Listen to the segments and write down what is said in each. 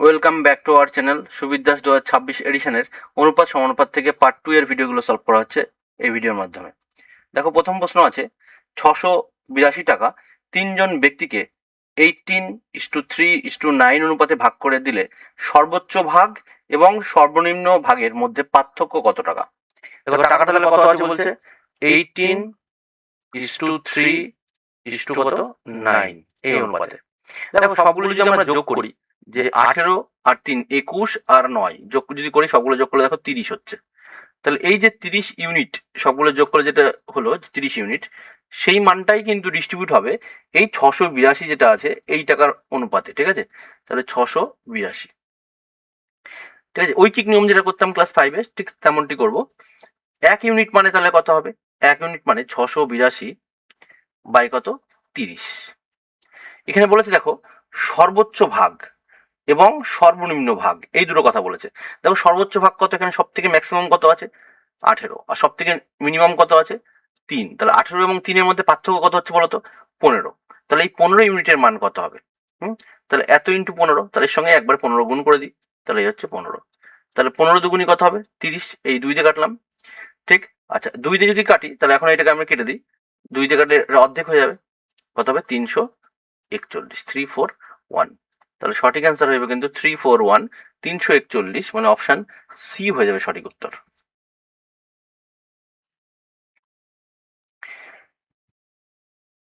Welcome back to our channel Subidyas 2026 এডিশনের অনুপাত সমানুপাত থেকে পার্ট 2 এর ভিডিওগুলো সলভ করা হচ্ছে এই ভিডিওর মাধ্যমে। দেখো, প্রথম প্রশ্ন আছে 682 টাকা তিনজন ব্যক্তিকে 18:3:9 অনুপাতে ভাগ করে দিলে সর্বোচ্চ ভাগ এবং সর্বনিম্ন ভাগের মধ্যে পার্থক্য কত টাকা। দেখো, টাকাটা তাহলে কত আছে বলছে 18:3:9 এই অনুপাতে। দেখো, সবগুলো যদি আমরা যোগ করি, যে 18 আর 3 21 আর 9 যোগ যদি করি, সবগুলো যোগ করলে দেখো 30 হচ্ছে। তাহলে এই যে 30 ইউনিট সবগুলো যোগ করে যেটা হলো 30 ইউনিট, সেই মানটাই কিন্তু ডিস্ট্রিবিউট হবে এই 682 যেটা আছে এই টাকার অনুপাতে। ঠিক আছে, তাহলে 682। ঠিক আছে, ঐকিক নিয়ম যেটা করতাম ক্লাস 5-এ ঠিক তেমনটি করব। 1 ইউনিট মানে তাহলে কত হবে? 1 ইউনিট মানে 682 বাই কত 30। এখানে বলেছে দেখো সর্বোচ্চ ভাগ এবং সর্বনিম্ন ভাগ এই দুটো কথা বলেছে। দেখো সর্বোচ্চ ভাগ কত, এখানে সব থেকে ম্যাক্সিমাম কত আছে 18, আর সব থেকে মিনিমাম কত আছে 3। তাহলে 18 এবং 3-এর মধ্যে পার্থক্য কত হচ্ছে বলতো 15। তাহলে এই 15 ইউনিটের মান কত হবে? তাহলে এত ইন্টু 15, তাহলে এর সঙ্গে একবার 15 গুণ করে দিই, তাহলে এই হচ্ছে 15। তাহলে 15 দুগুণি কত হবে 30, এই 2 দিয়ে কাটলাম। ঠিক, আচ্ছা 2 দিয়ে যদি কাটি তাহলে এখন এটাকে আমরা কেটে দিই, 2 দিয়ে কাটলে অর্ধেক হয়ে যাবে, কত হবে 341, 341। তাহলে সঠিক অ্যান্সার হয়ে যাবে কিন্তু 341, 341, মানে অপশন সি হয়ে যাবে সঠিক উত্তর।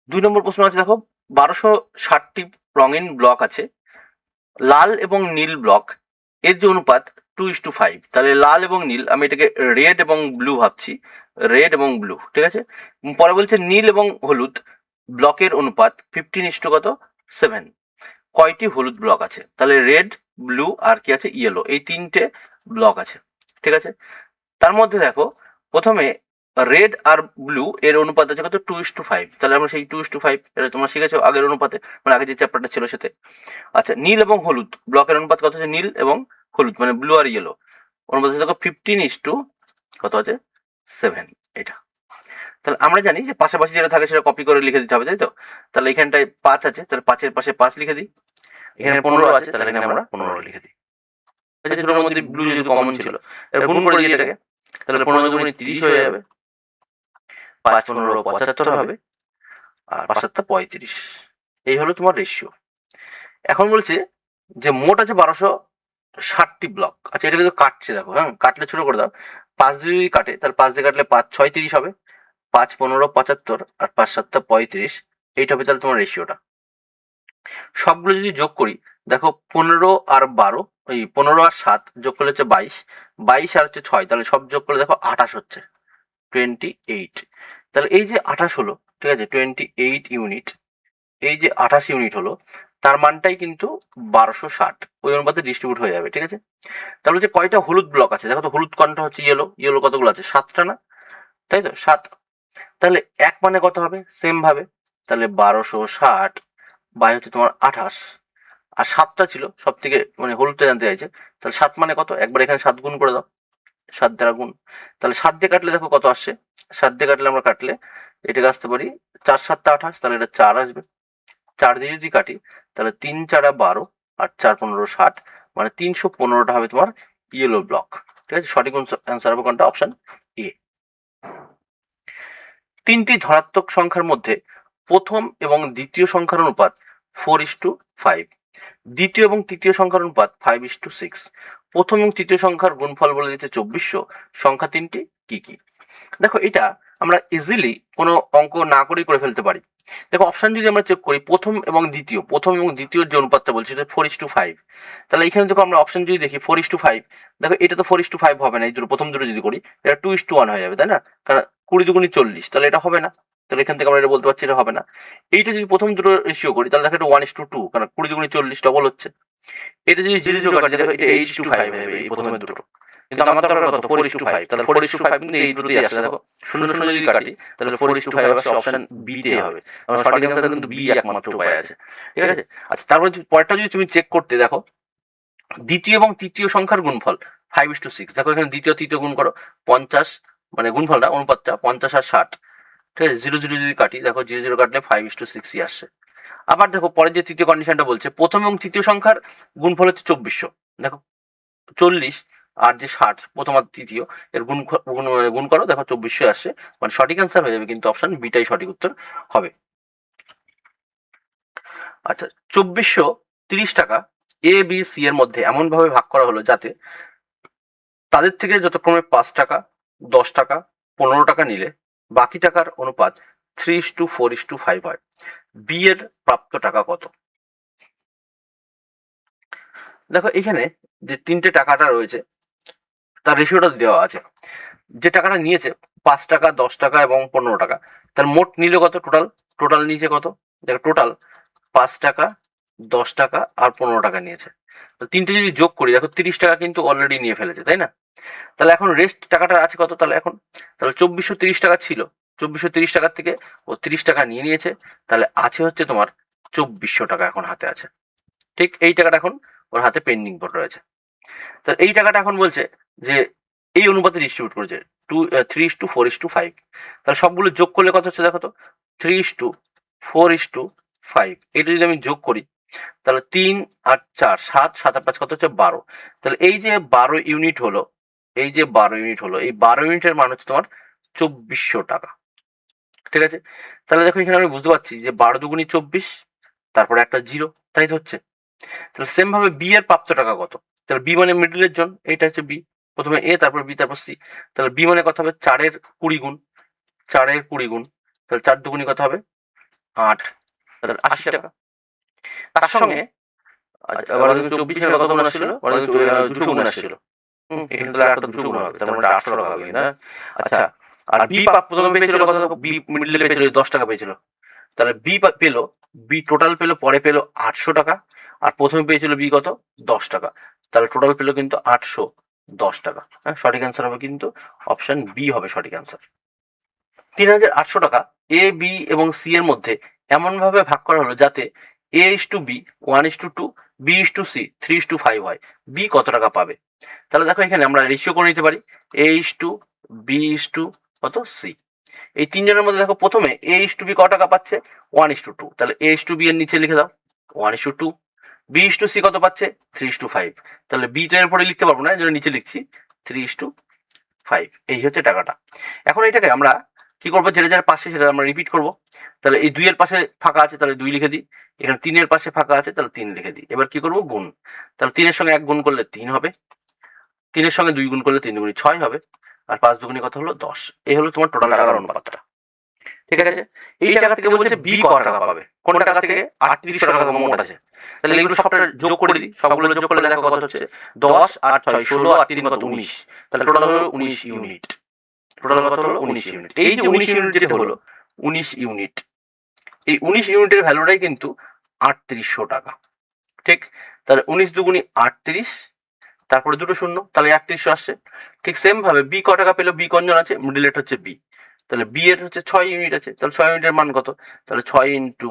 দুই নম্বর প্রশ্ন আছে দেখো 1260টি রঙিন ব্লক আছে, লাল এবং নীল ব্লক এর যে অনুপাত 2:5। তাহলে লাল এবং নীল, আমি এটাকে রেড এবং ব্লু ভাবছি, রেড এবং ব্লু। ঠিক আছে, পরে বলছে নীল এবং হলুদ ব্লকের অনুপাত 15:7। কয়টি হলুদ ব্লক আছে? তাহলে রেড, ব্লু আর কি আছে ইয়েলো, এই 3টে ব্লক আছে। ঠিক আছে, তার মধ্যে দেখো প্রথমে রেড আর ব্লু এর অনুপাত আছে কত 2:5। তাহলে আমরা সেই 2:5 এটা তোমরা শিখেছো আগের অনুপাতে, মানে আগে যে চ্যাপ্টারটা ছিল সেতে। আচ্ছা, নীল এবং হলুদ ব্লকের অনুপাত কত আছে? নীল এবং হলুদ মানে ব্লু আর ইয়েলো অনুপাত আছে দেখো 15 কত আছে 7 এটা। তাহলে আমরা জানি যে পাশাপাশি যেটা থাকে সেটা কপি করে লিখে দিতে হবে, তাই তো? তাহলে এখানটায় 5 আছে, তাহলে 5-এর পাশে 5 লিখে দিই। এখানে 15 আছে, তাহলে এখানে আমরা 15 লিখে দিই। দুটোর মধ্যে ব্লু যেহেতু কমন ছিল, গুণ করে দিই এটাকে, তাহলে 15 দুগুণে 30 হয়ে যাবে, 5 15 75 হবে, আর 5 7 35। এই হলো তোমার রেশিও। এখন বলছে যে মোট আছে 1260টি ব্লক। আচ্ছা, এটা কিন্তু কাটছে দেখো, হ্যাঁ কাটলে ছোট করে দাও, 5 দিয়ে যদি কাটে তাহলে 5 দিয়ে কাটলে 5 6 30 হবে, 5 15 75 আর 5 7 35, এইটা হবে তাহলে তোমার রেশিওটা। সবগুলো যদি যোগ করি দেখো 15 আর 12, ওই 15 আর 7 যোগ করলে হচ্ছে 22, 22 আর হচ্ছে 6, তাহলে সব যোগ করলে দেখো 28 হচ্ছে 28। তাহলে এই যে 28 হলো, ঠিক আছে 28 ইউনিট, এই যে 28 ইউনিট হলো তার মানটাই কিন্তু 1260 ওই অনুপাতে ডিস্ট্রিবিউট হয়ে যাবে। ঠিক আছে, তাহলে হচ্ছে কয়টা হলুদ ব্লক আছে দেখো তো, হলুদ কোনটা হচ্ছে ইয়েলো, ইয়েলো কতগুলো আছে 7টা না, তাই তো 7। তাহলে এক মানে কত হবে সেম ভাবে, তাহলে 1260 বাই হচ্ছে তোমার 28, আর 7টা ছিল সব থেকে, মানে হলুদটা জানতে চাইছে, তাহলে 7 মানে কত, একবার এখানে 7 গুণ করে দাও, 7 দ্বারা গুণ। তাহলে 7 দিয়ে কাটলে দেখো কত আসছে, 7 দিয়ে কাটলে আমরা কাটলে এটাকে আসতে পারি 4 7 28, তাহলে এটা 4 আসবে। 4 দিয়ে যদি কাটি তাহলে 3 4 12 আর 4 15 60, মানে 315টা হবে তোমার ইয়েলো ব্লক। ঠিক আছে, সঠিক অ্যান্সার হবে কোনটা, অপশন এ। 3টি ধনাত্মক সংখ্যার মধ্যে প্রথম এবং দ্বিতীয় সংখ্যার অনুপাত 4:5, দ্বিতীয় এবং তৃতীয় সংখ্যার অনুপাত 5:6। প্রথম এবং তৃতীয় সংখ্যার গুণফল বলে দিচ্ছে 2400। সংখ্যা 3টি কি কি? দেখো এটা আমরা ইজিলি কোনো অঙ্ক না করেই করে ফেলতে পারি। দেখো অপশন যদি আমরা চেক করি, প্রথম এবং দ্বিতীয় যে অনুপাতটা বলছে সেটা 4:5। তাহলে এখানে দেখো আমরা অপশন যদি দেখি 4:5, দেখো এটা তো 4:5 হবে না, এই দুটো প্রথম দুটো যদি করি এটা 2:1 হয়ে যাবে, তাই না? কারণ 20 দুগুণি 40, তাহলে এটা হবে না। তাহলে এখান থেকে আমরা এটা বলতে পারছি এটা হবে না। এইটা যদি প্রথম দুটো রেশিও করি তাহলে দেখো এটা 1:2, কারণ 20 দুগুণি 40 ডবল হচ্ছে। এটা যদি 0 কাটি দেখো এটা 8:5 হয়ে যাবে এই প্রথমের দুটো, কিন্তু আমার দরকার কত 4:5, তাহলে 4:5 কিন্তু এই দুটোই আসছে। দেখো 0 0 যদি কাটি তাহলে 4:5 আসছে, অপশন বি তে হবে। আমার সঠিক অ্যান্সার কিন্তু বি একমাত্র উপায় আছে। ঠিক আছে, আচ্ছা তারপর পরেরটা যদি তুমি চেক করতে দেখো দ্বিতীয় এবং তৃতীয় সংখ্যার গুণফল 5:6। দেখো এখানে দ্বিতীয় তৃতীয় গুণ করো 50, মানে গুণফলটা অনুপাতটা 50 আর 60। ঠিক আছে, 0 0 যদি কাটি দেখো 0 0 কাটলে 5:6 আসছে। আবার দেখো পরে যে তৃতীয় কন্ডিশনটা বলছে, প্রথম এবং তৃতীয় সংখ্যার গুণফল হচ্ছে 2400। দেখো 40 আর যে 60, প্রথম আর তৃতীয় এর গুণ করো, দেখো 2400 আসছে, মানে সঠিক অ্যান্সার হয়ে যাবে, কিন্তু অপশন বিটাই সঠিক উত্তর হবে। আচ্ছা, 2430 টাকা এ বি সি এর মধ্যে এমন ভাবে ভাগ করা হলো যাতে তাদের থেকে যথাক্রমে 5 টাকা, 10 টাকা, 15 টাকা নিলে বাকি টাকার অনুপাত 3:4:5 হয়। বি এর প্রাপ্ত টাকা কত? দেখো এখানে যে তিনটে টাকাটা রয়েছে তার রেশিওটা দেওয়া আছে। যে টাকাটা নিয়েছে 5 টাকা, 10 টাকা এবং 15 টাকা, তার মোট নিলে কত? টোটাল নিয়েছে কত? দেখো টোটাল 5 টাকা, 10 টাকা আর 15 টাকা নিয়েছে। তো তিনটে যদি যোগ করি, দেখো 30 টাকা কিন্তু অলরেডি নিয়ে ফেলেছে, তাই না? তাহলে এখন রেস্ট টাকাটা আছে কত? তাহলে 2430 টাকা ছিল, 2430 টাকার থেকে ও 30 টাকা নিয়ে নিয়েছে, তাহলে আছে হচ্ছে তোমার 2400 টাকা এখন হাতে আছে। ঠিক এই টাকাটা এখন ওর হাতে পেন্ডিং পড়ে রয়েছে। তাহলে এই টাকাটা এখন বলছে যে এই অনুপাতে ডিস্ট্রিবিউট করেছে 3:4:5। তাহলে সবগুলো যোগ করলে কত হচ্ছে দেখো তো, 3:4:5। এটা যদি আমি যোগ করি তাহলে 3 আর 4 7, 7 আর 5 কত হচ্ছে 12। তাহলে এই যে 12 ইউনিট হলো, এই 12 ইউনিটের মান হচ্ছে তোমার 2400 টাকা। ঠিক আছে, তাহলে দেখো এখানে আমি বুঝতে পারছি যে 12 দুগুণী 24, তারপরে একটা জিরো, তাই তো হচ্ছে। তাহলে সেম ভাবে বি এর প্রাপ্ত টাকা কত? তাহলে বি মানে মিডলের জন, এইটা হচ্ছে বি, প্রথমে এ তারপর বি তারপর সি। তাহলে বি মানে কত হবে? 4-এর 20 গুণ, 4-এর 20 গুণ, তাহলে 4 দুগুণী কত হবে? 8, তাহলে 80 টাকা। তার সঙ্গে এবার 24-এর কত গুণ আসছিল? 200 গুণ আসছিল। এখানে তাহলে একটা 200 গুণ হবে, তার মানে 800 টাকা হবে না? আচ্ছা, আর বি প্রথমে পেয়েছিল কত? বি মিডলে পেয়েছিল 10 টাকা পেয়েছিল, তাহলে বি পেলো, বি টোটাল পেলো, পরে পেলো 800 টাকা, আর প্রথমে পেয়েছিল বি কত? 10 টাকা, তাহলে টোটাল পেলো কিন্তু 810 টাকা। হ্যাঁ, সঠিক অ্যান্সার হবে কিন্তু অপশন বি হবে সঠিক অ্যান্সার। 3800 টাকা এ বি এবং সি এর মধ্যে এমন ভাবে ভাগ করা হলো যাতে A is to B 1:2, B is to C 3:5 হয়। বি কত টাকা পাবে? তাহলে দেখো এখানে আমরা রেশিও করে নিতে পারি, এ is to B is two কত? সি। এই তিনজনের মধ্যে দেখো প্রথমে এ ইস টু বি কত টাকা পাচ্ছে? 1:2। তাহলে এ ইস টু বি এর নিচে লিখে দাও 1:2। বি ইস টু সি কত পাচ্ছে? 3:5। তাহলে বি তো এর পরে লিখতে পারবো না, এর জন্য নিচে লিখছি 3:5। এই হচ্ছে টাকাটা। এখন এটাকে আমরা কি করবো? যেটা যেটা পাশে সেটা আমরা রিপিট করবো। তাহলে এই 2 এর পাশে ফাঁকা আছে, তাহলে 2 লিখে দিই। এখানে 3 এর পাশে ফাঁকা আছে, তাহলে 3 লিখে দিই। এবার কি করবো? গুণ। তাহলে 3 এর সঙ্গে 1 গুণ করলে 3 হবে, 3 এর সঙ্গে 2 গুণ করলে 3 দুগুণী 6 হবে, আর 5 দুগুণী কত হলো? 10। এই হলো তোমার টোটাল টাকার অনুপাতটা। ঠিক আছে, এই টাকা থেকে বলছে বি কত টাকা পাবে। কোন টাকা থেকে? 3800 টাকা মোট আছে। তাহলে এগুলো সবটা যোগ করে দিই, সবগুলো যোগ করলে দেখো কত হচ্ছে? 10 আর 6 16 আর 3 কত? 19। তাহলে টোটাল হলো 19 ইউনিট। টোটাল কত হলো? 19 ইউনিট। এই যে 19 ইউনিট যেটা হলো 19 ইউনিট, এই 19 ইউনিটের ভ্যালুটাই কিন্তু 3800 টাকা। ঠিক, তাহলে 19 দুগুণী 38, তারপরে দুটো শূন্য, তাহলে 3800 আসছে। ঠিক সেম ভাবে বি ক টাকা পেলো? বি কনজন আছে, মিডলেট হচ্ছে বি, তাহলে বি এর হচ্ছে 6 ইউনিট আছে, তাহলে 6 ইউনিটের মান কত? তাহলে 6 ইন্টু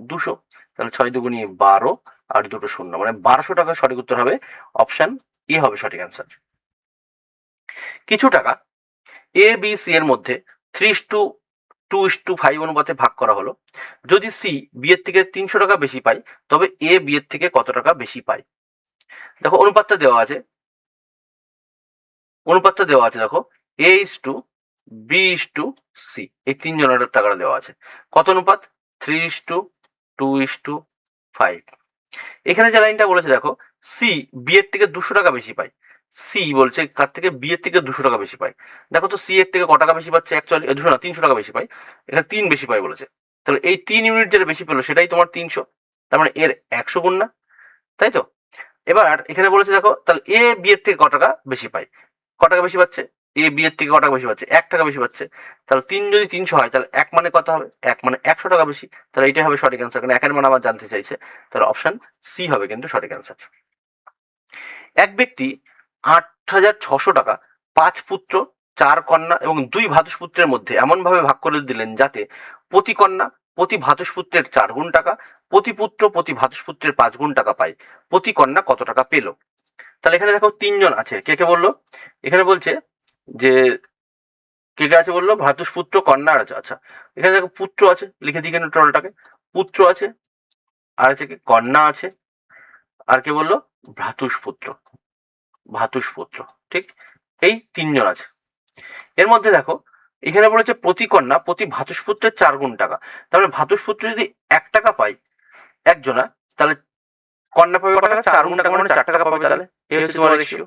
200, তাহলে 6 দুগুণী 12 আর দুটো শূন্য, মানে 1200 টাকা সঠিক উত্তর হবে, অপশন এ হবে সঠিক অ্যান্সার। কিছু টাকা এ বি সি এর মধ্যে 3:2:5 অনুপাতে ভাগ করা হলো। যদি সি বি এর থেকে 300 টাকা বেশি পায়, তবে এ বি এর থেকে কত টাকা বেশি পায়? দেখো অনুপাতটা দেওয়া আছে, দেখো A is to B is to C, এই তিনজনের টাকাটা দেওয়া আছে। কত অনুপাত? 3:2:5। এখানে যে লাইনটা বলেছে দেখো, সি বি এর থেকে 200 টাকা বেশি পায়। সি বলছে কার থেকে? বি এর থেকে 200 টাকা বেশি পায়। দেখো তো সি এর থেকে ক টাকা বেশি পাচ্ছে? অ্যাকচুয়ালি 200 না, 300 টাকা বেশি পায়। এখানে 3 বেশি পায় বলেছে, তাহলে এই 3 ইউনিট যেটা বেশি পেলো সেটাই তোমার 300, তার মানে এর 100 গুণ না, তাই তো? এবার এখানে বলেছে দেখো, তাহলে এ বি এর থেকে ক টাকা বেশি পায়? ক টাকা বেশি পাচ্ছে? এ বি এর থেকে ক টাকা বেশি পাচ্ছে? 1 টাকা বেশি পাচ্ছে। তাহলে 3 যদি 300 হয়, তাহলে 1 মানে কত হবে? 1 মানে 100 টাকা বেশি। তাহলে এটাই হবে সঠিক অ্যান্সার, কারণ 1 এর মান আমার জানতে চাইছে, তাহলে অপশন সি হবে কিন্তু সঠিক অ্যান্সার। এক ব্যক্তি 8600 টাকা 5 পুত্র, 4 কন্যা এবং 2 ভ্রাতুষ্পুত্রের মধ্যে এমন ভাবে ভাগ করে দিলেন যাতে প্রতি কন্যা প্রতি ভ্রাতুষ্পুত্রের 4 গুণ টাকা, প্রতি পুত্র প্রতি ভ্রাতুষ্পুত্রের 5 গুণ টাকা পায়। প্রতি কন্যা কত টাকা পেল? তাহলে এখানে দেখো 3 জন আছে, কে কে বললো? এখানে বলছে যে কে কে আছে বললো? ভ্রাতুষ্পুত্র, কন্যা আর আছে। আচ্ছা, এখানে দেখো পুত্র আছে, লিখে দিই এখানে টোটালটাকে। পুত্র আছে আর আছে কি কন্যা আছে, আর কি বললো ভ্রাতুষ্পুত্র, ঠিক, এই তিনজন আছে। এর মধ্যে দেখো এখানে বলেছে প্রতি কন্যা প্রতি ভ্রাতুষ্পুত্রের 4 গুণ টাকা। তাহলে ভ্রাতুষ্পুত্র যদি 1 টাকা পায় একজনা, তাহলে কন্যা পাবে কত টাকা? 4 গুণ টাকা, মানে 4 টাকা পাবে। তাহলে এই হচ্ছে তোমার রেশিও,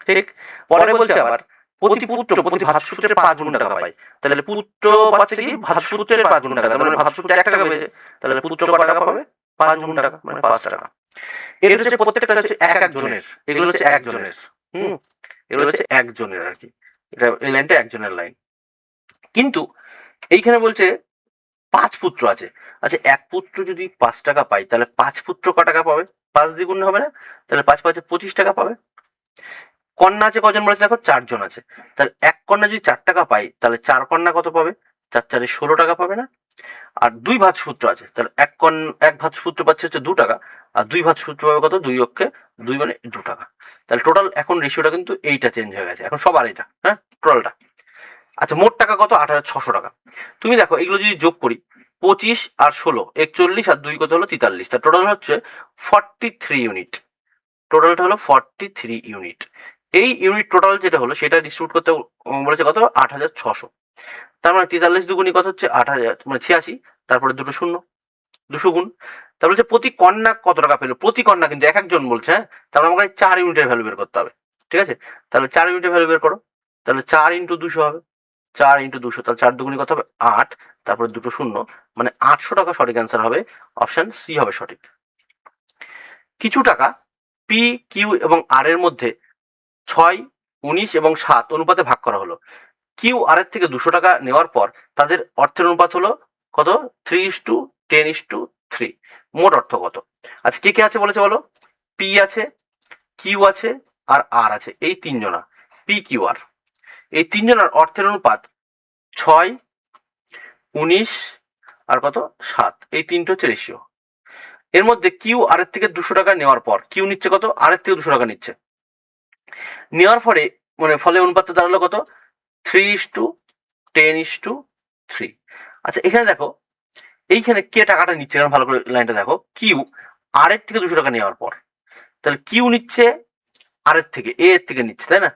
ঠিক। পরে বলছে আবার প্রতি পুত্র প্রতি ভ্রাতুষ্পুত্রের 5 গুণ টাকা পায়। তাহলে পুত্র পাচ্ছে কি ভ্রাতুষ্পুত্রের 5 গুণ টাকা, তার মানে ভ্রাতুষ্পুত্র 1 টাকা পেয়েছে, তাহলে পুত্র কত টাকা পাবে? 5 গুণ টাকা, মানে 5 টাকা। এর হচ্ছে প্রত্যেকটা হচ্ছে এক জনের, এগুলো হচ্ছে একজনের, এগুলো হচ্ছে একজনের আর কি, এটা এই লাইনটা একজনের লাইন। কিন্তু এইখানে বলছে 5 পুত্র আছে। আচ্ছা, এক পুত্র যদি 5 টাকা পায়, তাহলে 5 পুত্র ক টাকা পাবে? 5 দ্বিগুণ হবে না? তাহলে 5 5 25 টাকা পাবে। কন্যা আছে কজন বলেছে? দেখো 4 জন আছে। তাহলে এক কন্যা যদি 4 টাকা পায়, তাহলে 4 কন্যা কত পাবে? 4 4 16 টাকা পাবে না? আর 2 ভ্রাতুষ্পুত্র আছে, তাহলে এক ভ্রাতুষ্পুত্র পাচ্ছে হচ্ছে 2 টাকা, আর 2 ভ্রাতুষ্পুত্র পাবে কত? 2 অক্ষে 2 মানে 2 টাকা। তাহলে টোটাল এখন রেশিওটা কিন্তু এইটা চেঞ্জ হয়ে গেছে, এখন সবার এটা, হ্যাঁ, টোটালটা। আচ্ছা, মোট টাকা কত? 8600 টাকা। তুমি দেখো এগুলো যদি যোগ করি, 25 আর 16 41, আর 2 কত হলো 43, তার টোটাল হচ্ছে 43 ইউনিট। টোটালটা হলো 43 ইউনিট। এই ইউনিট টোটাল যেটা হলো সেটা ডিস্ট্রিবিউট করতে বলেছে কত? 8600। তার মানে 43 দুগুণী কত হচ্ছে? 8000, মানে 86, তারপরে দুটো শূন্য, 200 গুণ। তার বলছে প্রতি কন্যা কত টাকা পেলো? প্রতি কন্যা কিন্তু এক একজন বলছে, হ্যাঁ, তাহলে আমাকে 4 ইউনিটের ভ্যালু বের করতে হবে, ঠিক আছে। তাহলে 4 ইউনিটের ভ্যালু বের করো, তাহলে 4 ইন্টু 200 হবে, 4 ইন্টু 200, তাহলে 4 দুগুণী কত হবে? 8, তারপরে দুটো শূন্য, মানে 800 টাকা সঠিক অ্যান্সার হবে, অপশন সি হবে সঠিক। কিছু টাকা পি, কিউ এবং আর এর মধ্যে 6, 19 এবং 7 অনুপাতে ভাগ করা হলো। কিউ আর এর থেকে 200 টাকা নেওয়ার পর তাদের অর্থের অনুপাত হলো কত? 3:10:3। মোট অর্থ কত? আচ্ছা, কে কে আছে বলেছে বলো? পি আছে, কিউ আছে, আর আর আছে, এই তিনজনা, পি কিউ আর, এই তিনজনের অর্থের অনুপাত 6, 19 আর কত 7, এই তিনটে হচ্ছে রেশিও। এর মধ্যে কিউ আর এর থেকে 200 টাকা নেওয়ার পর কিউ নিচ্ছে কত? আর এর থেকে 200 টাকা নিচ্ছে, নেওয়ার পরে মানে ফলে অনুপাতটা দাঁড়ালো কত? 3:10:3। আচ্ছা, এখানে দেখো এইখানে কে টাকাটা নিচ্ছে, ভালো করে লাইনটা দেখো। কিউ আর এর থেকে 200 টাকা নেওয়ার পর, তাহলে কিউ নিচ্ছে আর এর থেকে, এ এর থেকে নিচ্ছে, তাই না?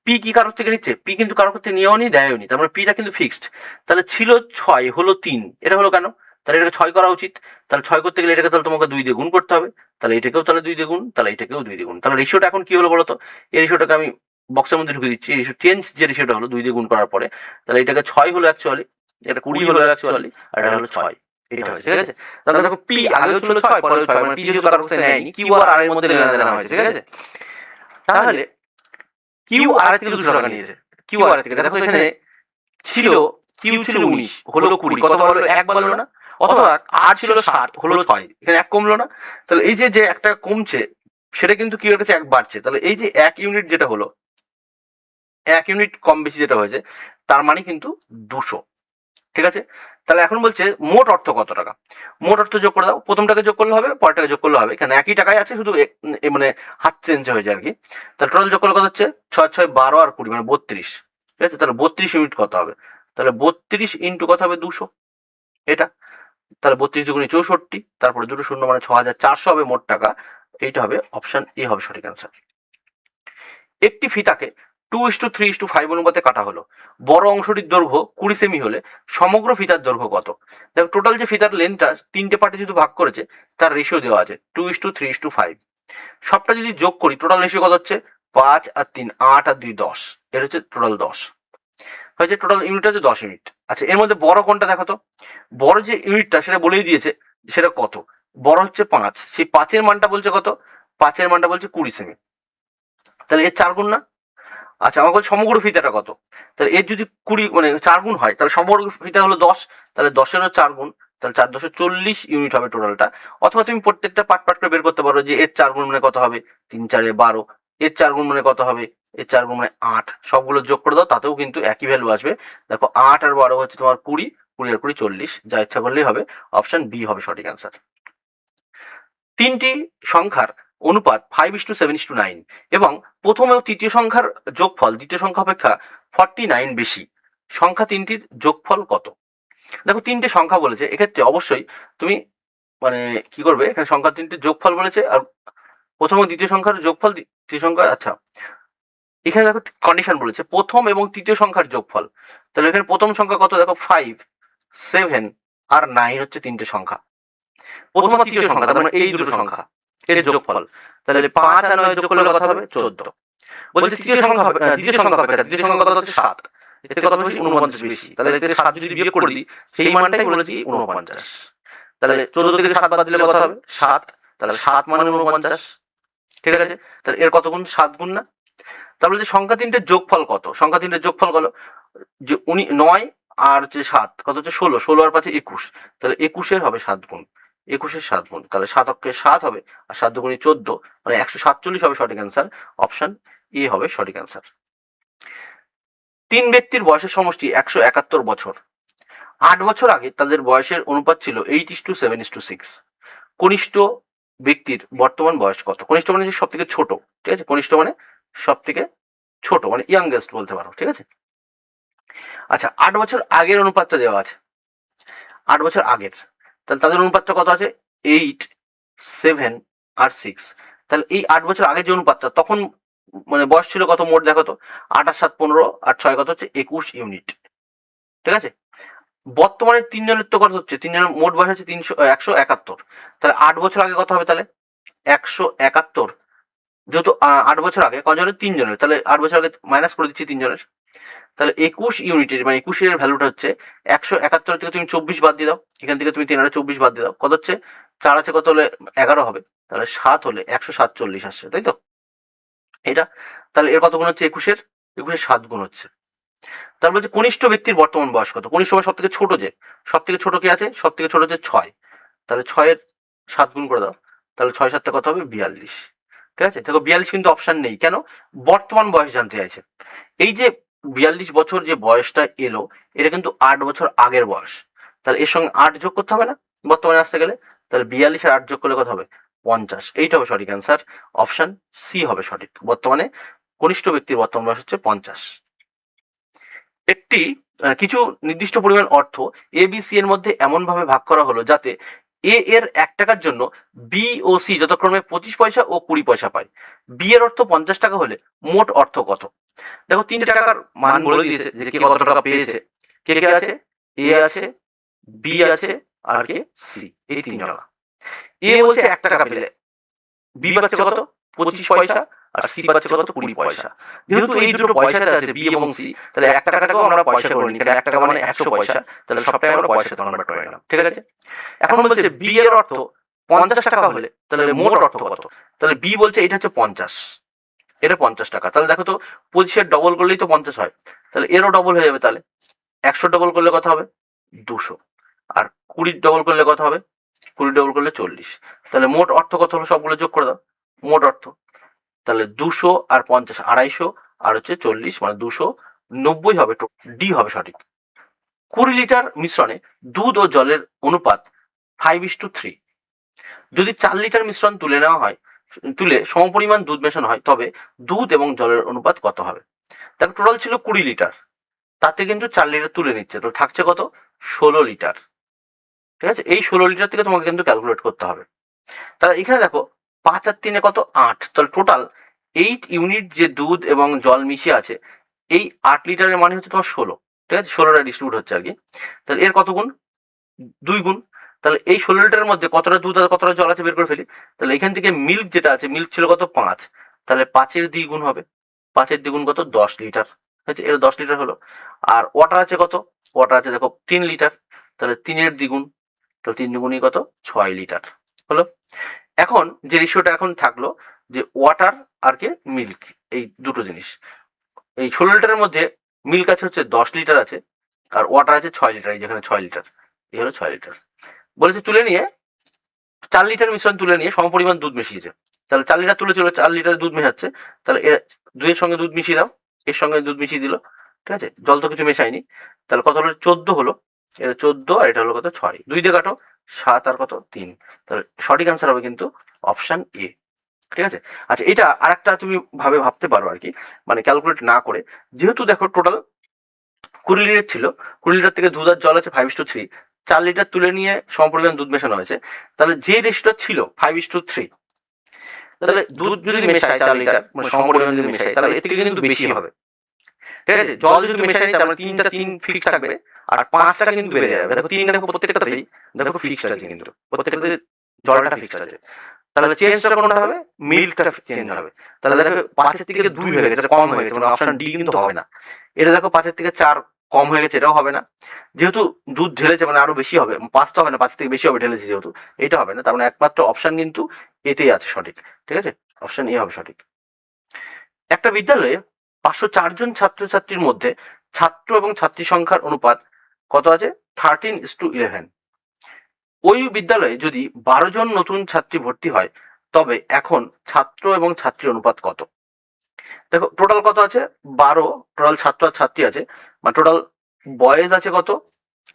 পি কি কারোর থেকে নিচ্ছে? পি কিন্তু কারোর থেকে নিয়েও নি, দেয়ও নি, তার মানে পিটা কিন্তু ফিক্সড। তাহলে ছিল 6, হলো 3, এটা হলো কেন? তাহলে এটাকে 6 করা উচিত। তাহলে 6 করতে গেলে এটাকে তাহলে তোমাকে 2 দিয়ে গুণ করতে হবে, তাহলে এটাকেও তাহলে 2 দিয়ে গুণ, তাহলে এটাকেও 2 দিয়ে গুণ। তাহলে রেশিওটা এখন কি হলো বলো তো? এই রেশিওটাকে আমি বক্সের মধ্যে ঢুকে দিচ্ছি। রেশিও চেঞ্জ, যে রেশিওটা হলো 2 দিয়ে গুণ করার পরে, তাহলে এটাকে 6 হলো অ্যাকচুয়ালি, এটা 20 হলো অ্যাকচুয়ালি, আর এটা হলো 6, এটা হয়েছে, ঠিক আছে। তাহলে দেখো পি আগেও ছিল 6, পরেও 6, মানে পি যেহেতু কারোর থেকে নেয়নি, কিউ আর আর এর মধ্যে লেনাদেনা হয়েছে, ঠিক আছে। তাহলে কিউ আর থেকে 200 টাকা নিয়েছে, কিউ আর থেকে দেখো এখানে ছিল, কিউ ছিল 19, হলো 20, কত বলো? 1 বললো না? অথবা আর ছিল 7, হলো 6, এখানে 1 কমলো না? তাহলে এই যে একটা কমছে, সেটা কিন্তু কিউ এর কাছে 1 বাড়ছে, তাহলে এই যে 1 ইউনিট যেটা হলো, 1 ইউনিট কম বেশি যেটা হয়েছে, তার মানে কিন্তু 200, ঠিক আছে। তাহলে এখন বলছে মোট অর্থ কত টাকা? মোট অর্থ যোগ করে দাও, প্রথমটাকে যোগ করলে হবে, পরেরটাকে যোগ করলে হবে, এখানে একই টাকায় আছে, শুধু মানে হাত চেঞ্জ হয়ে যায় আর কি। তাহলে টোটাল যোগ করলে কত হচ্ছে? 6 6 12 আর 20, মানে 32, ঠিক আছে। তাহলে 32 ইউনিট কত হবে? তাহলে 32 ইন্টু কত হবে? 200, এটা। তাহলে 32 দুগুণে 64, তারপরে দুটো শূন্য, মানে 6400 হবে মোট টাকা। এইটা হবে অপশন এ হবে সঠিক অ্যান্সার। একটি ফিতাকে 2:3:5 অনুপাতে কাটা হলো। বড় অংশটির দৈর্ঘ্য 20 সেমি হলে সমগ্র ফিতার দৈর্ঘ্য কত? দেখো টোটাল যে ফিতার লেন্থটা 3টে পার্টে যেহেতু ভাগ করেছে, তার রেশিও দেওয়া আছে 2:3:5। সবটা যদি যোগ করি, টোটাল রেশিও কত হচ্ছে? 5 আর 3 8 আর 2 10, এর হচ্ছে টোটাল 10 হয়েছে। টোটাল ইউনিট হচ্ছে 10 ইউনিট। আচ্ছা, এর মধ্যে বড় কোনটা দেখো তো? বড় যে ইউনিটটা সেটা বলেই দিয়েছে, সেটা কত? বড় হচ্ছে 5, সেই 5-এর মানটা বলছে কত? 5-এর মানটা বলছে 20 সেমি, তাহলে এর 4 গুণ না? আচ্ছা, আমাকে বলছে সমগ্র ফিতাটা কত? তাহলে এর যদি 20 মানে 4 গুণ হয়, তাহলে সমগ্র ফিতা হলো 10, তাহলে 10-এরও 4 গুণ, তাহলে 4 10 40 ইউনিট হবে টোটালটা। অথবা তুমি প্রত্যেকটা পার্ট পার্ট করে বের করতে পারো, যে এর 4 গুণ মানে কত হবে? 3 4 12, এর 4 গুণ মানে কত হবে? এর 4 গুণ মানে 8, সবগুলো যোগ করে দাও, তাতেও কিন্তু একই ভ্যালু আসবে। দেখো 8 আর 12 হচ্ছে তোমার 20, 20 আর 20 40, যা ইচ্ছা করলেই হবে, অপশন বি হবে সঠিক অ্যান্সার। 3টি সংখ্যার অনুপাত 5:7:9 এবং প্রথম ও তৃতীয় সংখ্যার যোগফল দ্বিতীয় সংখ্যা অপেক্ষা 49 বেশি। সংখ্যা 3টির যোগফল কত? দেখো 3টে সংখ্যা বলেছে, এক্ষেত্রে অবশ্যই তুমি মানে কি করবে, এখানে সংখ্যা তিনটে যোগফল বলেছে, আর প্রথম এবং দ্বিতীয় সংখ্যার যোগফল, তৃতীয় সংখ্যা, আচ্ছা এখানে দেখো কন্ডিশন বলেছে প্রথম এবং তৃতীয় সংখ্যার যোগফল। তাহলে এখানে প্রথম সংখ্যা কত দেখো 5, 7 আর 9 হচ্ছে তিনটে সংখ্যা। প্রথম আর তৃতীয় সংখ্যা তার মানে এই দুটো সংখ্যা এর যোগফল। তাহলে 5 আর 9 যোগ করলে কত হবে 14। বলছে তৃতীয় সংখ্যা, দ্বিতীয় সংখ্যা হবে, তৃতীয় সংখ্যা কত হচ্ছে 7, এতে কত বেশি 49 বেশি। তাহলে এতে 7 যদি বিয়োগ করে দিই সেই মানটাই বলেছি 49। তাহলে 14 থেকে 7 বাদ দিলে কত হবে 7, তাহলে 7 মানে 49। ঠিক আছে, তাহলে এর কত গুণ 7 গুণ না। তারপরে যে সংখ্যা তিনটের যোগফল কত, সংখ্যা তিনটের যোগফল কত, যে 9 আর হচ্ছে 7 কত হচ্ছে 16, 16 আর 5 21, তাহলে 21 হবে 7 গুণ, 21 7 গুণ, তাহলে 7 অক্ষে 7 হবে আর 7 দুগুণে 14, মানে 147 হবে সঠিক অ্যান্সার। অপশন এ হবে সঠিক অ্যান্সার। 3 ব্যক্তির বয়সের সমষ্টি 171 বছর। 8 বছর আগে তাদের বয়সের অনুপাত ছিল 8:7:6। কনিষ্ঠ ব্যক্তির বর্তমান বয়স কত? কনিষ্ঠ মানে সব থেকে ছোট, ঠিক আছে, কনিষ্ঠ মানে সব থেকে ছোট, মানে ইয়াংগেস্ট বলতে পারো, ঠিক আছে। আচ্ছা 8 বছর আগের অনুপাতটা দেওয়া আছে, 8 বছর আগের, তাহলে তাদের অনুপাতটা কত আছে 8, 7 আর 6। তাহলে এই 8 বছর আগের যে অনুপাতটা তখন মানে বয়স ছিল কত মোট দেখো তো, 8 আর 7 15 আর 6 কত হচ্ছে 21 ইউনিট, ঠিক আছে। বর্তমানে তিনজনের তো কত হচ্ছে, তিনজনের মোট বয়স হচ্ছে 171, তাহলে 8 বছর আগে কত হবে, তাহলে 171, যেহেতু 8 বছর আগে কজনের, তিনজনের, তাহলে 8 বছর আগে মাইনাস করে দিচ্ছি তিনজনের, তাহলে 21 ইউনিটের মানে 21 ভ্যালুটা হচ্ছে 171 থেকে তুমি 24 বাদ দিয়ে দাও, এখান থেকে তুমি 3 আর 24 বাদ দিয়ে দাও, কত হচ্ছে 4 আছে কত হলে 11 হবে, তাহলে 7 হলে 147 আসছে, তাই তো এটা। তাহলে এর কত গুণ হচ্ছে 21-এর 7 গুণ হচ্ছে। তারপর হচ্ছে কনিষ্ঠ ব্যক্তির বর্তমান বয়স কত, কনিষ্ঠ বয়স সব থেকে ছোট, যে সব থেকে ছোট কে আছে, সব থেকে ছোট হচ্ছে 6, তাহলে 6-এর 7 গুণ করে দাও, তাহলে 6 7 কত হবে 42, ঠিক আছে। দেখো 42 কিন্তু অপশন নেই, কেন, বর্তমান বয়স জানতে চাইছে। এই যে 42 বছর যে বয়সটা এলো এটা কিন্তু 8 বছর আগের বয়স, তাহলে এর সঙ্গে 8 যোগ করতে হবে না বর্তমানে আসতে গেলে, তাহলে 42 আর 8 যোগ করলে কত হবে 50, এইটা হবে সঠিক অ্যান্সার। অপশন সি হবে সঠিক, বর্তমানে কনিষ্ঠ ব্যক্তির বর্তমান বয়স হচ্ছে 50। একটি কিছু নির্দিষ্ট পরিমাণ অর্থ এ বি সি এর মধ্যে এমন ভাবে ভাগ করা হলো যাতে এ এর 1 টাকার জন্য বি ও সি যথাক্রমে 25 পয়সা ও 20 পয়সা পায়। বি এর অর্থ 50 টাকা হলে মোট অর্থ কত? দেখো 3 টাকার মান বলে দিয়েছে যে কে কত টাকা পেয়েছে। কে কে আছে, এ আছে, বি আছে আর কে সি, এই 3 টাকা। এ বলছে 1 টাকা পেলে, বি পাচ্ছে কত 25 পয়সা আর সি পাচ্ছে কত 20 পয়সা। যেহেতু এই দুটো পয়সাতে আছে বি এবং সি, তাহলে 1 টাকাটাকেও আমরা পয়সা করে নিই, কারণ 1 টাকা মানে 100 পয়সা, তাহলে সবটাই আমরা পয়সাতে কনভার্ট করে নিলাম, ঠিক আছে। এখন বলছে বি এর অর্থ 50 টাকা হলে তাহলে মোট অর্থ কত? তাহলে বি বলছে এটা হচ্ছে 50, এটা 50 টাকা, তাহলে দেখো তো 25-এর ডবল করলেই তো 50 হয়, তাহলে এরও ডবল হয়ে যাবে, তাহলে 100 ডবল করলে কত হবে 200, আর 20 ডবল করলে কত হবে 20 ডবল করলে 40, তাহলে মোট অর্থ কত হলো সবগুলো যোগ করে দাও মোট অর্থ, তাহলে 200 আর 50 250 আর হচ্ছে 40 মানে 290 হবে, ডি হবে সঠিক। 20 লিটার মিশ্রণে দুধ ও জলের অনুপাত 5:3। যদি 4 লিটার মিশ্রণ তুলে সমপরিমাণ দুধ মেশানো হয় তবে দুধ এবং জলের অনুপাত কত হবে? দেখো টোটাল ছিল 20 লিটার, তাতে কিন্তু 4 লিটার তুলে নিচ্ছে, তাহলে থাকছে কত 16 লিটার, ঠিক আছে। এই 16 লিটার থেকে তোমাকে কিন্তু ক্যালকুলেট করতে হবে। তাহলে এখানে দেখো 5 আর 3 কত 8, তাহলে টোটাল 8 ইউনিট যে দুধ এবং জল মিশিয়ে আছে, এই 8 লিটারের মানে হচ্ছে তোমার 16, ঠিক আছে, 16টা ডিস্ট্রিবিউট হচ্ছে আর কি। তাহলে এর কত গুণ 2 গুণ, তাহলে এই 16 লিটারের মধ্যে কতটা দুধ আর কতটা জল আছে বের করে ফেলি। তাহলে এখান থেকে মিল্ক যেটা আছে, মিল্ক ছিল কত 5, তাহলে 5-এর দ্বিগুণ হবে, 5-এর দ্বিগুণ কত 10 লিটার, ঠিক আছে, এর 10 লিটার হলো। আর ওয়াটার আছে কত, ওয়াটার আছে দেখো 3 লিটার, তাহলে 3-এর দ্বিগুণ, তাহলে 3 দুগুণই কত 6 লিটার হলো। এখন যে রেশিওটা এখন থাকলো যে ওয়াটার আর কে মিল্ক, এই দুটো জিনিস, এই 16 লিটারের মধ্যে মিল্ক আছে হচ্ছে 10 লিটার আছে আর ওয়াটার আছে 6 লিটার, এই যেখানে 6 লিটার, এই হলো 6 লিটার। বলেছে তুলে নিয়ে 4 লিটার মিশ্রণ তুলে নিয়ে সমপরিমাণ দুধ মিশিয়েছে, তাহলে 4 লিটার তুলেছিল 4 লিটার দুধ মেশাচ্ছে, তাহলে এর দুধের সঙ্গে দুধ মিশিয়ে দাও, এর সঙ্গে দুধ মিশিয়ে দিল, ঠিক আছে, জল তো কিছু মেশায়নি, তাহলে কত হলো 14 হলো, এটা 14 আর এটা হলো কত 6, 2 দিয়ে কাটো 7 আর কত 3, তাহলে সঠিক অ্যান্সার হবে কিন্তু অপশন এ, ঠিক আছে। আচ্ছা এটা আরেকটা তুমি ভাবতে পারো আর কি, মানে ক্যালকুলেট না করে, যেহেতু দেখো টোটাল 20 লিটার ছিল, 20 লিটার থেকে দুধ আর জল আছে 5:3, 4 লিটার তুলে নিয়ে সমপরিমাণ দুধ মেশানো হয়েছে, তাহলে যে রেশিওটা ছিল 5:3, তাহলে দুধ যদি মেশায় 4 লিটার মানে সমপরিমাণ যদি মেশায়, তাহলে এর থেকে কিন্তু বেশি হবে। ঠিক আছে, জল যদি মেশাই তার মানে 3টা 3 ফিক্স থাকবে, আর 5টা কিন্তু বেড়ে যাবে। দেখো 3 দেখো প্রত্যেকটাতেই দেখো ফিক্সড আছে, কিন্তু প্রত্যেকটাতে জলটা ফিক্সড আছে। তাহলে চেঞ্জটা কোনটা হবে? মিল্কটা চেঞ্জ হবে। তাহলে দেখো 5 এর থেকে 2 হয়ে গেছে, কম হয়ে গেছে, মানে অপশন ডি কিন্তু হবে না। এটা দেখো 5 এর থেকে 4 কম হয়ে গেছে, এটাও হবে না। যেহেতু দুধ ঢেলেছে মানে আরো বেশি হবে, 5টা হবে না, 5 থেকে বেশি হবে ঢেলেছে যেহেতু, এটা হবে না। তার মানে একমাত্র অপশন কিন্তু এতেই আছে সঠিক। ঠিক আছে, অপশন এ হবে সঠিক। একটা বিদ্যালয়ে 504 জন ছাত্রছাত্রীর মধ্যে ছাত্র এবং ছাত্রী সংখ্যার অনুপাত কত আছে? 13:11। ওই বিদ্যালয়ে যদি 12 জন নতুন ছাত্রী ভর্তি হয়, তবে এখন ছাত্র এবং ছাত্রীর অনুপাত কত? দেখো টোটাল কত আছে? 12 টোটাল ছাত্র আর ছাত্রী আছে, মানে টোটাল বয়েজ আছে কত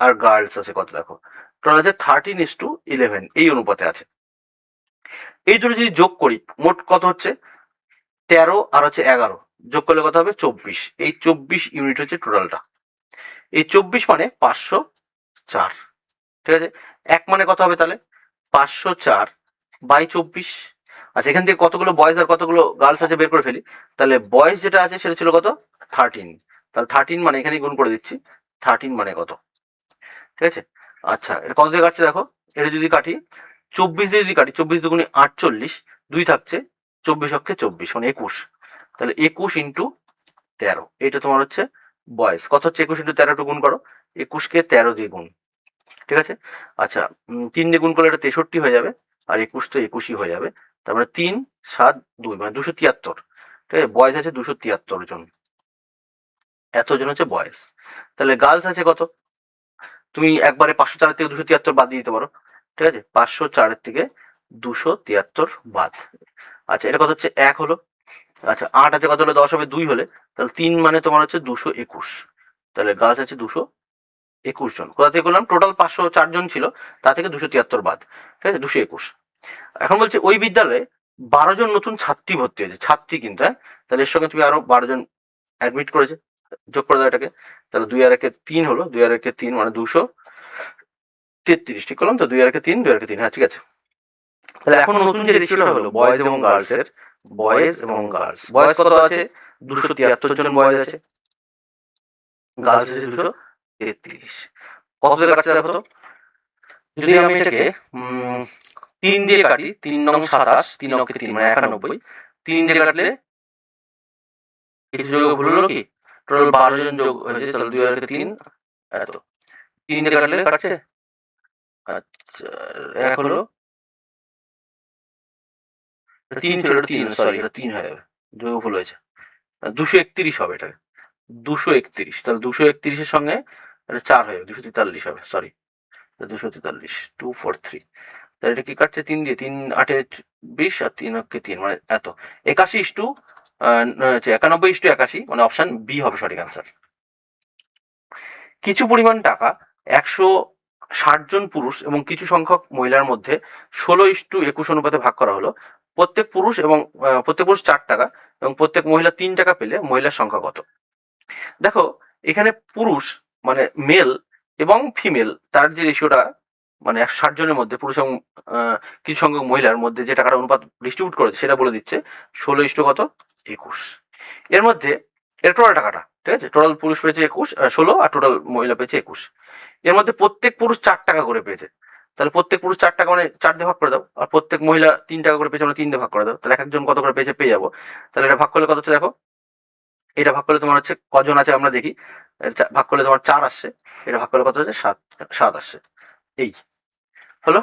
আর গার্লস আছে কত? দেখো টোটাল আছে 13:11, এই অনুপাতে আছে। এই দুটো যদি যোগ করি মোট কত হচ্ছে? 13 আর হচ্ছে 11 যোগ করলে কত হবে? 24। এই 24 ইউনিট হচ্ছে টোটালটা। এই 24 মানে 504। ঠিক আছে, এক মানে কত হবে তাহলে? 504/24। আচ্ছা, এখান থেকে কতগুলো বয়েজ আর কতগুলো গার্লস আছে বের করে ফেলি। তাহলে বয়েজ যেটা আছে সেটা ছিল কত? 13। তাহলে 13 মানে এখানে গুণ করে দিচ্ছি, 13 মানে কত? ঠিক আছে, আচ্ছা এটা কত দিয়ে কাটছে দেখো, এটা যদি কাটি 24 দিয়ে যদি কাটি, 24 দুগুণে 48, 2 থাকছে, 24 অক্ষে 24 মানে 21। তাহলে 21 ইন্টু 13, এটা তোমার হচ্ছে বয়েজ। কত হচ্ছে? 21 ইন্টু 13 গুণ করো, 21কে 13 দিয়ে গুণ। ঠিক আছে, আচ্ছা 3 দিয়ে গুণ করলে এটা 63 হয়ে যাবে, আর 21 তো 21ই হয়ে যাবে। তার মানে 3, 7, 2 মানে 273। ঠিক আছে, বয়েজ আছে 273 জন, এতজন হচ্ছে বয়েজ। তাহলে গার্লস আছে কত? তুমি একবারে 504 থেকে 273 বাদ দিয়ে দিতে পারো। ঠিক আছে, 504 থেকে 273 বাদ। আচ্ছা এটা কত হচ্ছে? 1 হলো। আচ্ছা 8 আছে কত হলে? 10 হবে, 2 হলে, তাহলে 3 মানে তোমার হচ্ছে 221। তাহলে গার্লস আছে 221 জন। কোথা থেকে করলাম? টোটাল 504 জন ছিল, তা থেকে 273 বাদ। ঠিক আছে, 221। এখন বলছে ওই বিদ্যালয়ে 12 জন নতুন ছাত্রী ভর্তি হয়েছে, ছাত্রী কিন্তু, হ্যাঁ। তাহলে এর সঙ্গে তুমি আরো 12 জন অ্যাডমিট করেছে, যোগ করে দাও এটাকে। তাহলে 2 আর 1 3 হলো, 2 আর 1 3 মানে 233। ঠিক করলাম তো? 2 আর 1 3, 2 আর 1 3, হ্যাঁ ঠিক আছে। তাহলে এখন নতুন যে রেশিওটা হলো বয়েজ এবং গার্লস এর, বয়েজ এবং গার্লস, বয়েজ কত আছে? 273 জন বয়েজ আছে, গার্লস আছে 233। কত দিয়ে কাটছে দেখো তো? যদি আমি এটাকে 3 দিয়ে কাটি, 3 নং 27, 3 অঙ্কে 3 মানে 91। 3 দিয়ে কাটলে কিছু যোগ ভুল হলো কি? টোটাল 12 জন যোগ হয়েছে, তাহলে 2 আর 3 এত। 3 দিয়ে কাটলে কাটছে, আচ্ছা 1 হলো, 3 ছিল, 3 সরি, এটা 3 হয়ে যাবে, যোগ ভুল হয়েছে। 231 হবে এটা, 231। তাহলে 231 এর সঙ্গে এটা 4 হয়ে যাবে, 243 হবে, সরি 243, 243। তাহলে এটা কি কাটছে? 3 দিয়ে, 3 8 20 আর 3 অক্ষে 3 মানে এত। 91:81 মানে অপশন বি হবে সঠিক আনসার। কিছু পরিমাণ টাকা 160 জন পুরুষ এবং কিছু সংখ্যক মহিলার মধ্যে 16:21 অনুপাতে ভাগ করা হলো। প্রত্যেক পুরুষ 4 টাকা এবং প্রত্যেক মহিলা 3 টাকা পেলে মহিলার সংখ্যা কত? দেখো এখানে পুরুষ মানে মেল এবং ফিমেল, তার যে রেশিওটা মানে 160 জনের মধ্যে পুরুষ এবং কিছু সংখ্যক মহিলার মধ্যে যে টাকাটা অনুপাত ডিস্ট্রিবিউট করেছে সেটা বলে দিচ্ছে 16:21। এর মধ্যে এর টোটাল টাকাটা, ঠিক আছে, টোটাল পুরুষ পেয়েছে 16 আর টোটাল মহিলা পেয়েছে 21। এর মধ্যে প্রত্যেক পুরুষ 4 টাকা করে পেয়েছে, তাহলে প্রত্যেক পুরুষ 4 টাকা মানে 4 দিয়ে ভাগ করে দাও, আর প্রত্যেক মহিলা 3 টাকা করে পেয়েছে মানে 3 দিয়ে ভাগ করে দাও। তাহলে এক একজন কত করে পেয়েছে পেয়ে যাবো। তাহলে এটা ভাগ করলে কত হচ্ছে দেখো, এটা ভাগ করলে তোমার হচ্ছে কজন আছে আমরা দেখি, ভাগ করলে তোমার 4 আসছে, এটা ভাগ করলে কত হচ্ছে 7 আসছে, এই হলো।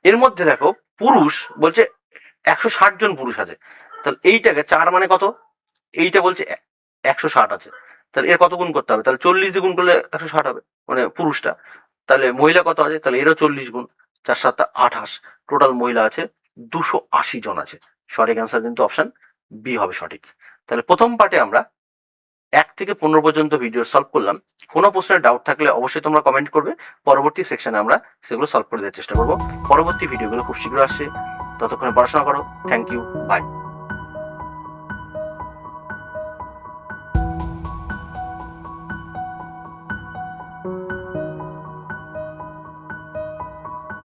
এর মধ্যে দেখো পুরুষ বলছে 160 জন পুরুষ আছে, তাহলে এইটাকে 4 মানে কত? এইটা বলছে 160 আছে, তাহলে এর কত গুণ করতে হবে? তাহলে 40 দিয়ে গুণ করলে 160 হবে মানে পুরুষটা। তাহলে মহিলা কত আছে? তাহলে এরও 40 গুণ, 4 7 28, টোটাল মহিলা আছে 280 জন আছে। সঠিক অ্যান্সার কিন্তু অপশন বি হবে সঠিক। তাহলে প্রথম পার্টে আমরা 1 থেকে 15 পর্যন্ত ভিডিও সলভ করলাম। কোনো প্রশ্নের ডাউট থাকলে অবশ্যই তোমরা কমেন্ট করবে, পরবর্তী সেকশনে আমরা সেগুলো সলভ করে দেওয়ার চেষ্টা করবো। পরবর্তী ভিডিওগুলো খুব শীঘ্র আসছে, ততক্ষণে পড়াশোনা করো। Thank you, by.